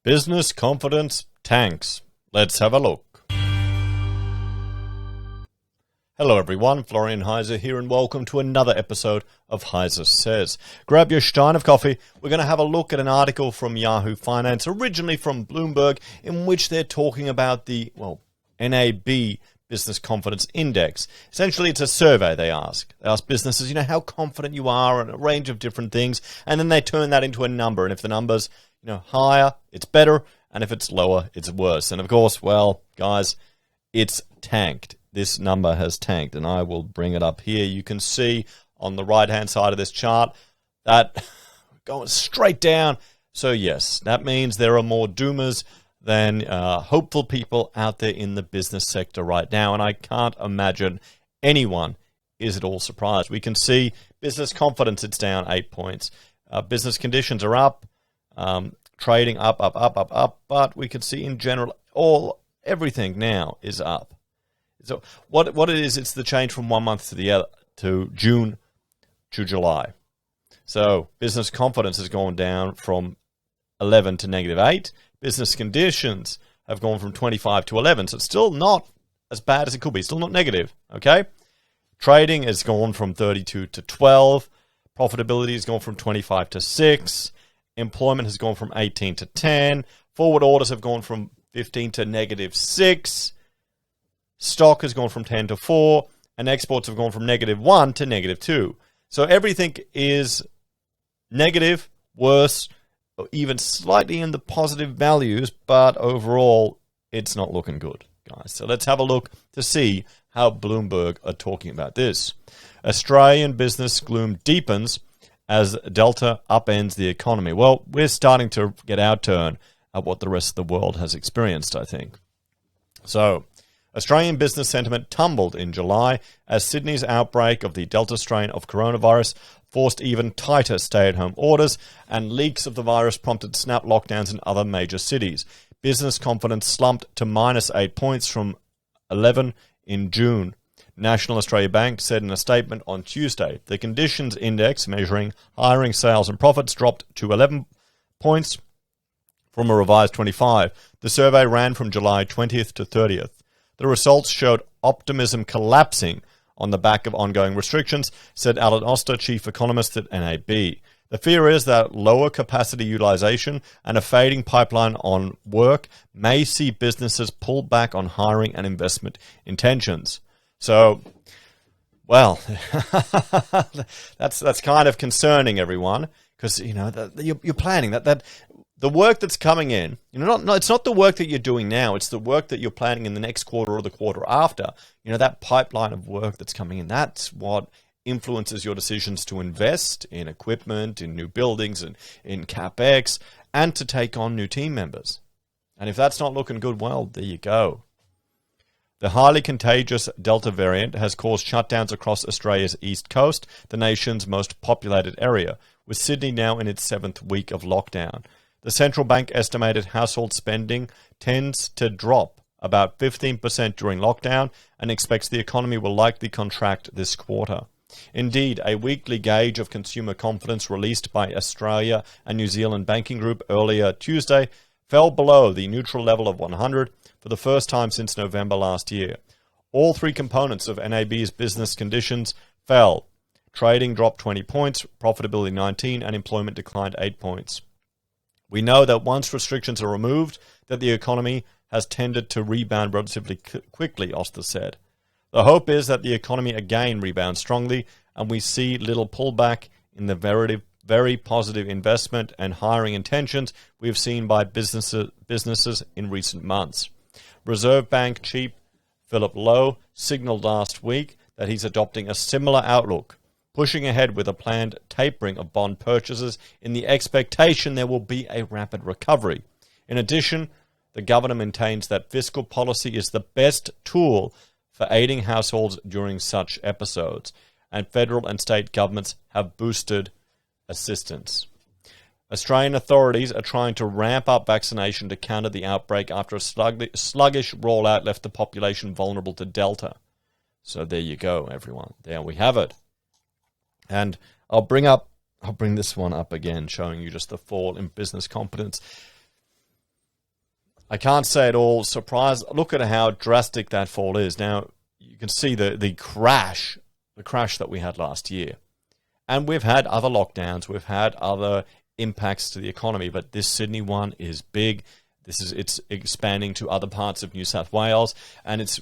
Business confidence tanks. Let's have a look. Hello everyone, Florian.heise here and welcome to another episode of HeiseSays. Grab your stein of coffee. We're going to have a look at an article from Yahoo Finance, originally from Bloomberg, in which they're talking about the, NAB Business Confidence Index. Essentially, it's a survey they ask. They ask businesses, how confident you are on a range of different things, and then they turn that into a number. And if the number's, higher, it's better, and if it's lower, it's worse. And of course, guys, it's tanked. This number has tanked, and I will bring it up here. You can see on the right-hand side of this chart that going straight down. So yes, that means there are more doomers than hopeful people out there in the business sector right now, and I can't imagine anyone is at all surprised. We can see business confidence, it's down 8 points. Business conditions are up, trading up, but we can see in general everything now is up. So what it is, it's the change from 1 month to the other, to June to July. So business confidence has gone down from 11 to -8. Business conditions have gone from 25 to 11. So it's still not as bad as it could be. Still not negative, okay? Trading has gone from 32 to 12. Profitability has gone from 25 to 6. Employment has gone from 18 to 10. Forward orders have gone from 15 to -6. Stock has gone from 10 to 4, and exports have gone from -1 to -2. So everything is negative, worse, or even slightly in the positive values, but overall, it's not looking good, guys. So let's have a look to see how Bloomberg are talking about this. Australian business gloom deepens as Delta upends the economy. Well, we're starting to get our turn at what the rest of the world has experienced, I think. So, Australian business sentiment tumbled in July as Sydney's outbreak of the Delta strain of coronavirus forced even tighter stay-at-home orders, and leaks of the virus prompted snap lockdowns in other major cities. Business confidence slumped to -8 points from 11 in June. National Australia Bank said in a statement on Tuesday, the conditions index measuring hiring, sales and profits dropped to 11 points from a revised 25. The survey ran from July 20th to 30th. The results showed optimism collapsing on the back of ongoing restrictions, said Alan Oster, chief economist at NAB. The fear is that lower capacity utilization and a fading pipeline on work may see businesses pull back on hiring and investment intentions. So, that's kind of concerning, everyone, because you're planning that the work that's coming in, it's not the work that you're doing now, it's the work that you're planning in the next quarter or the quarter after. That pipeline of work that's coming in, that's what influences your decisions to invest in equipment, in new buildings, and in CapEx, and to take on new team members. And if that's not looking good, there you go. The highly contagious Delta variant has caused shutdowns across Australia's east coast, the nation's most populated area, with Sydney now in its 7th week of lockdown. The central bank estimated household spending tends to drop about 15% during lockdown and expects the economy will likely contract this quarter. Indeed, a weekly gauge of consumer confidence released by Australia and New Zealand Banking Group earlier Tuesday fell below the neutral level of 100 for the first time since November last year. All three components of NAB's business conditions fell. Trading dropped 20 points, profitability 19, and employment declined 8 points. We know that once restrictions are removed, that the economy has tended to rebound relatively quickly, Oster said. The hope is that the economy again rebounds strongly, and we see little pullback in the very positive investment and hiring intentions we've seen by businesses in recent months. Reserve Bank Chief Philip Lowe signaled last week that he's adopting a similar outlook, pushing ahead with a planned tapering of bond purchases in the expectation there will be a rapid recovery. In addition, the governor maintains that fiscal policy is the best tool for aiding households during such episodes, and federal and state governments have boosted assistance. Australian authorities are trying to ramp up vaccination to counter the outbreak after a sluggish rollout left the population vulnerable to Delta. So there you go, everyone. There we have it. And I'll bring this one up again, showing you just the fall in business confidence. I can't say at all surprised. Look at how drastic that fall is. Now, you can see the crash that we had last year. And we've had other lockdowns. We've had other impacts to the economy. But this Sydney one is big. It's expanding to other parts of New South Wales. And it's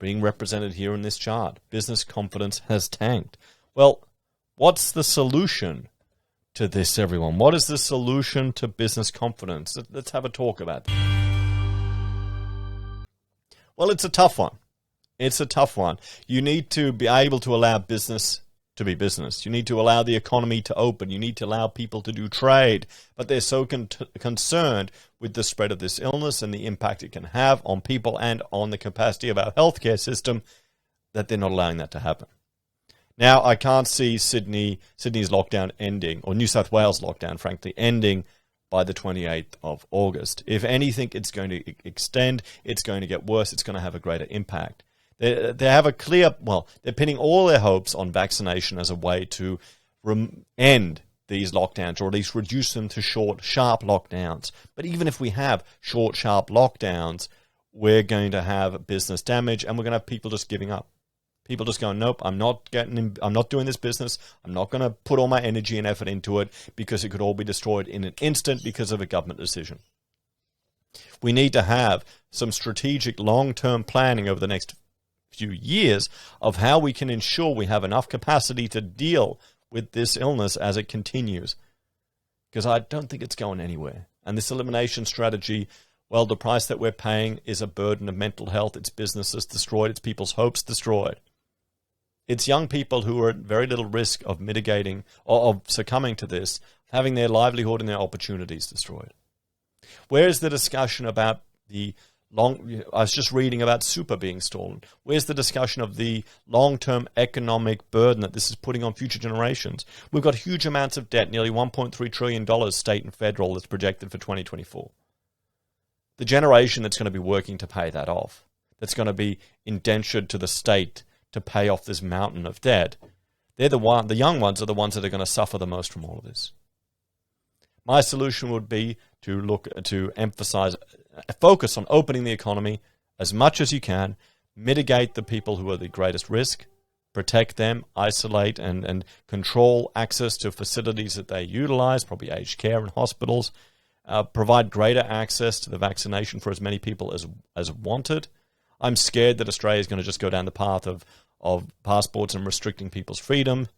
being represented here in this chart. Business confidence has tanked. Well, what's the solution to this, everyone? What is the solution to business confidence? Let's have a talk about that. Well, it's a tough one. It's a tough one. You need to be able to allow business to be business. You need to allow the economy to open. You need to allow people to do trade. But they're so concerned with the spread of this illness and the impact it can have on people and on the capacity of our healthcare system that they're not allowing that to happen. Now, I can't see Sydney's lockdown ending, or New South Wales lockdown, frankly, ending by the 28th of August. If anything, it's going to extend, it's going to get worse, it's going to have a greater impact. They have a clear, well, they're pinning all their hopes on vaccination as a way to end these lockdowns, or at least reduce them to short, sharp lockdowns. But even if we have short, sharp lockdowns, we're going to have business damage, and we're going to have people just giving up. People just going, nope, I'm not doing this business. I'm not going to put all my energy and effort into it because it could all be destroyed in an instant because of a government decision. We need to have some strategic long-term planning over the next few years of how we can ensure we have enough capacity to deal with this illness as it continues. Because I don't think it's going anywhere. And this elimination strategy, well, the price that we're paying is a burden of mental health. It's businesses destroyed. It's people's hopes destroyed. It's young people who are at very little risk of mitigating or of succumbing to this, having their livelihood and their opportunities destroyed. Where's the discussion about I was just reading about super being stolen. Where's the discussion of the long-term economic burden that this is putting on future generations? We've got huge amounts of debt, nearly $1.3 trillion state and federal that's projected for 2024. The generation that's going to be working to pay that off, that's going to be indentured to the state to pay off this mountain of debt, the young ones are the ones that are going to suffer the most from all of this. My solution would be to focus on opening the economy as much as you can, mitigate the people who are the greatest risk, protect them, isolate and control access to facilities that they utilize, probably aged care and hospitals, provide greater access to the vaccination for as many people as wanted. I'm scared that Australia is going to just go down the path of passports and restricting people's freedom.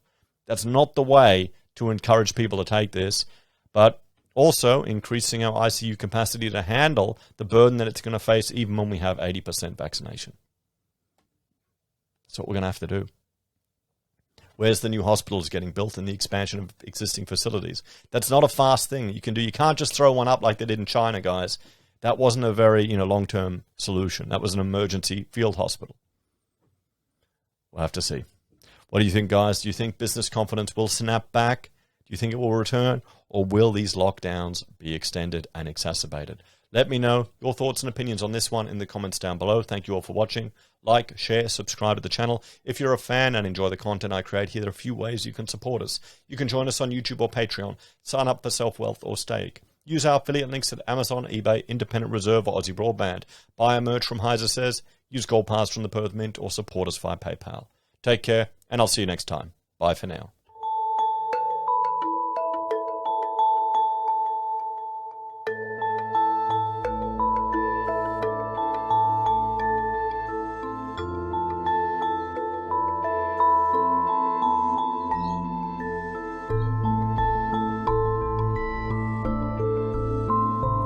That's not the way to encourage people to take this, but also increasing our ICU capacity to handle the burden that it's going to face even when we have 80% vaccination. That's what we're going to have to do. Where's the new hospitals getting built and the expansion of existing facilities? That's not a fast thing you can do. You can't just throw one up like they did in China, guys. That wasn't a very long-term solution. That was an emergency field hospital. We'll have to see. What do you think, guys? Do you think business confidence will snap back? Do you think it will return? Or will these lockdowns be extended and exacerbated? Let me know your thoughts and opinions on this one in the comments down below. Thank you all for watching. Like, share, subscribe to the channel. If you're a fan and enjoy the content I create here, there are a few ways you can support us. You can join us on YouTube or Patreon. Sign up for SelfWealth or Stake. Use our affiliate links at Amazon, eBay, Independent Reserve, or AussieBroadband. Buy a merch from HeiseSays. Use Gold Pass from the Perth Mint or support us via PayPal. Take care, and I'll see you next time. Bye for now.